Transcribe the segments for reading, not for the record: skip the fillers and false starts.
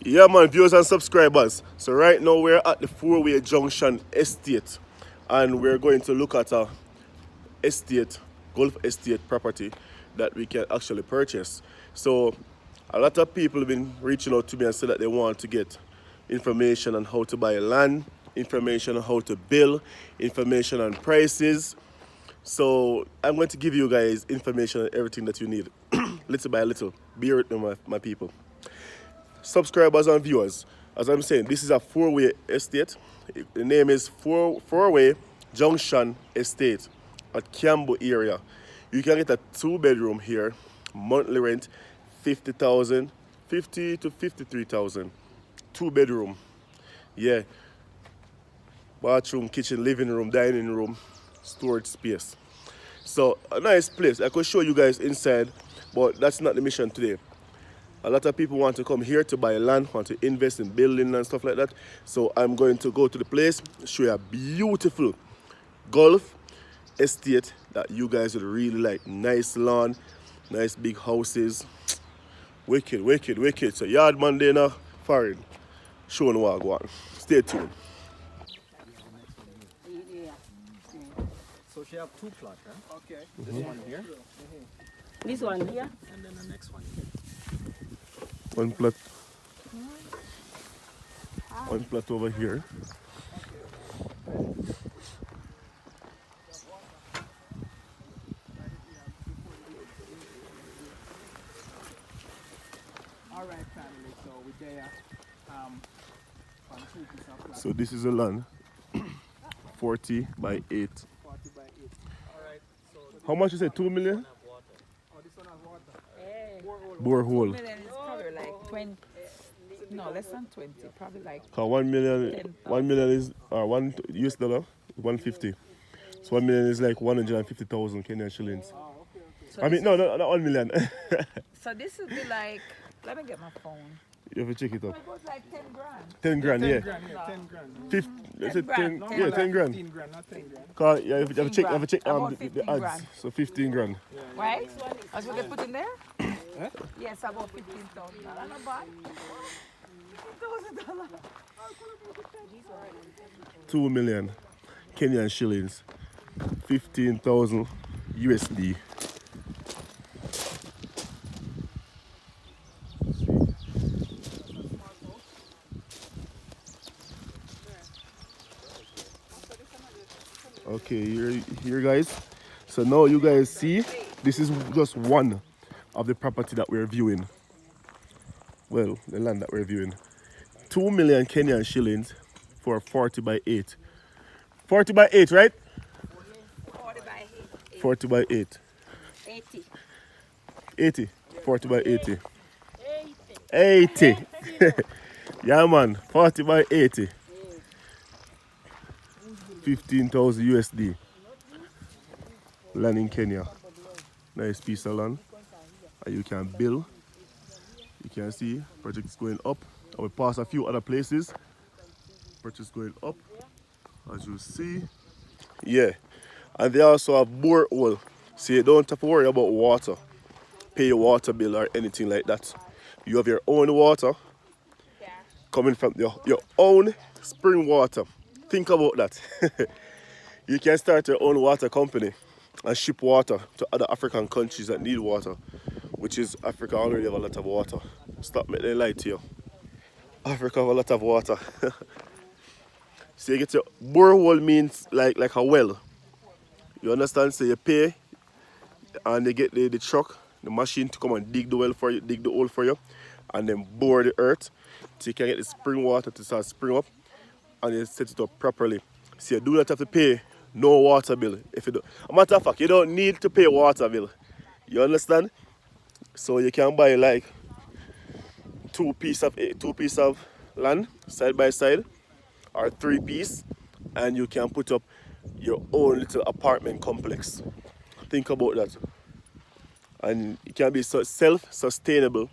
Yeah, man, viewers and subscribers. So right now we're at the four-way junction estate, and we're going to look at a estate, golf estate property that we can actually purchase. So a lot of people have been reaching out to me and said that they want to get information on how to buy land, information on how to build, information on prices. So I'm going to give you guys information on everything that you need, little by little. Bear with me, my people. Subscribers and viewers, as I'm saying, this is a four-way estate. The name is four-way junction estate at Cambo area. You can get a two-bedroom here, monthly rent 50,000, 50 to 53,000. Two-bedroom, yeah. Bathroom, kitchen, living room, dining room, storage space. So a nice place. I could show you guys inside, but that's not the mission today. A lot of people want to come here to buy land, want to invest in building and stuff like that. So I'm going to go to the place, show you a beautiful golf estate that you guys would really like. Nice lawn, nice big houses. Wicked, wicked, wicked. So yard man there now, foreign. Showing what I want. Stay tuned. So she have two plots, huh? Okay. This one here. This one here. And then the next one here. One plot. One plot over here. All right, family. So we're there. On two pieces of plot. So this is a land. 40 by 8. 40 by 8. All right. So How much you say? 2 million? oh, this one has water. Borehole. Million is probably like 20, no, less than 20, probably like 1 million, 10,000. 1 million is one US dollar, 150. So 1 million is like 150,000 Kenyan shillings. So I mean, no, not 1 million. So this would be like, let me get my phone. You have to check it So up. it was like 10 grand. 10 grand, 10 yeah. grand, yeah, 10 grand. 10, 10 10, grand, yeah, 10 grand. 15 grand, not 10 grand. Cause, yeah, you have to 15 check, you have to check grand. About the 15 ads. grand. So 15 grand. Right? That's what they put in there? Yes, about 15,000. Not bad. $15,000. 2 million Kenyan shillings. 15,000 USD. Okay, here guys. So now you guys see, this is just one of the property that we're viewing. Well, the land that we're viewing. 2 million Kenyan shillings for 40 by 8. 40 by 8, right? 40 by 8. 40 by 8. 80. 80. 40 by 80. 80. Yeah, man. 40 by 80. 15,000 USD. Land in Kenya. Nice piece of land. And you can build. You can see project is going up. I will pass a few other places. Project is going up. As you see. Yeah. And they also have borehole. So you don't have to worry about water. Pay your water bill or anything like that. You have your own water coming from your own spring water. Think about that. You can start your own water company and ship water to other African countries that need water, which is Africa already have a lot of water. Stop making them lie to you. Africa have a lot of water. So you get your borehole means like a well. You understand? So you pay and they get the truck, the machine to come and dig the well for you, dig the hole for you, and then bore the earth so you can get the spring water to start spring up and you set it up properly. So you do not have to pay no water bill. If you do, a matter of fact, you don't need to pay water bill. You understand? So you can buy like two piece of land side by side or 3 piece, and you can put up your own little apartment complex. Think about that. And it can be so self-sustainable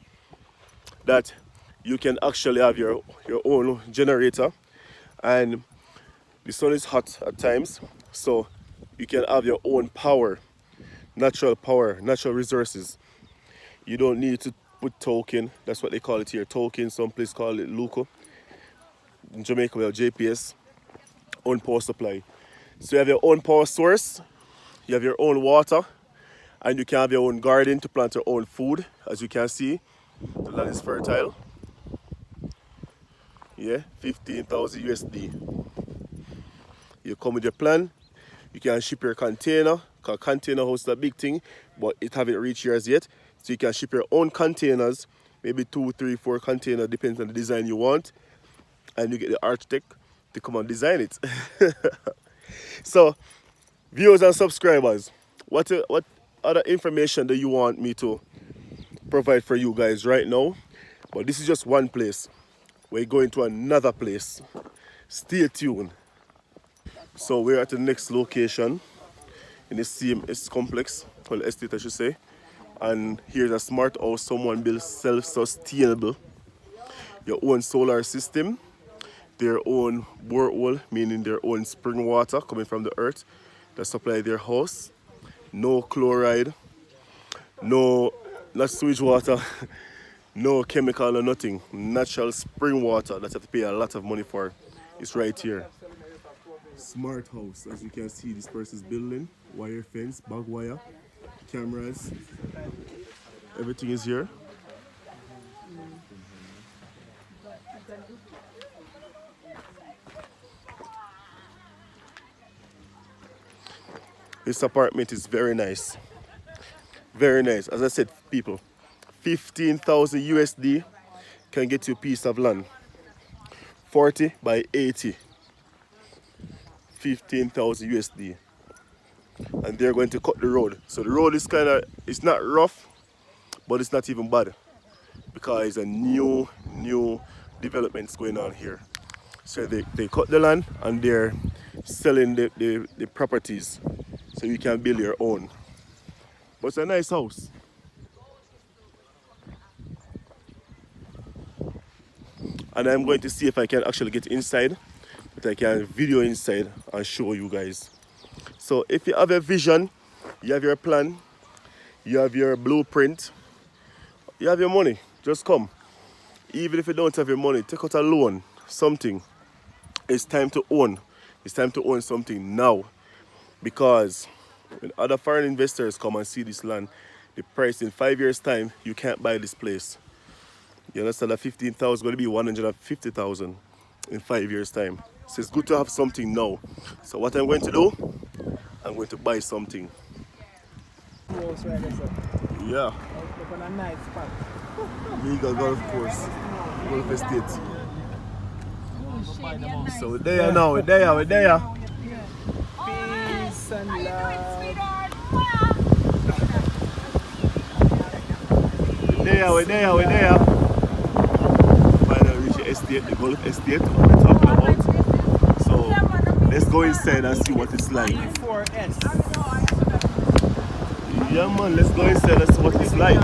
that you can actually have your own generator, and the sun is hot at times, so you can have your own power, natural resources. You don't need to put token. That's what they call it here, token. Some place call it Luco. In Jamaica we have JPS, own power supply. So you have your own power source, you have your own water, and you can have your own garden to plant your own food. As you can see, the land is fertile. Yeah, 15,000 USD. You come with your plan, you can ship your container, because container house is a big thing, but it haven't reached yours yet. So you can ship your own containers, maybe 2, 3, 4 containers, depends on the design you want. And you get the architect to come and design it. So, viewers and subscribers, what other information do you want me to provide for you guys right now? But this is just one place. We're going to another place. Stay tuned. So we're at the next location in the same complex, well, estate I should say. And here's a smart house someone built self-sustainable. Your own solar system, their own borehole, meaning their own spring water coming from the earth that supply their house. No chloride, no, not sewage water, no chemical or nothing. Natural spring water that you have to pay a lot of money for. It's right here. Smart house, as you can see, this person's building, wire fence, bag wire, cameras, everything is here. This apartment is very nice. Very nice. As I said, people, 15,000 USD can get you a piece of land. 40 by 80. 15,000 USD. And they're going to cut the road. So the road is it's not rough, but it's not even bad. Because it's a new developments going on here. So they cut the land and they're selling the properties. So you can build your own. But it's a nice house. And I'm going to see if I can actually get inside, but I can video inside and show you guys. So if you have a vision, you have your plan, you have your blueprint, you have your money, just come. Even if you don't have your money, take out a loan, something. It's time to own. It's time to own something now. Because when other foreign investors come and see this land, the price in 5 years' time, you can't buy this place. You understand that 15,000 is going to be 150,000 in 5 years' time. So it's good to have something now. So what I'm going to do, I'm going to buy something. Yeah. Look on a nice spot. Legal golf course, golf estate. So we're there now, we're there. Peace and love. We're there. Finally reach the estate, the golf estate we're talking about. So let's go inside and see what it's like. E4S. Yeah man, let's go inside and see what it's like.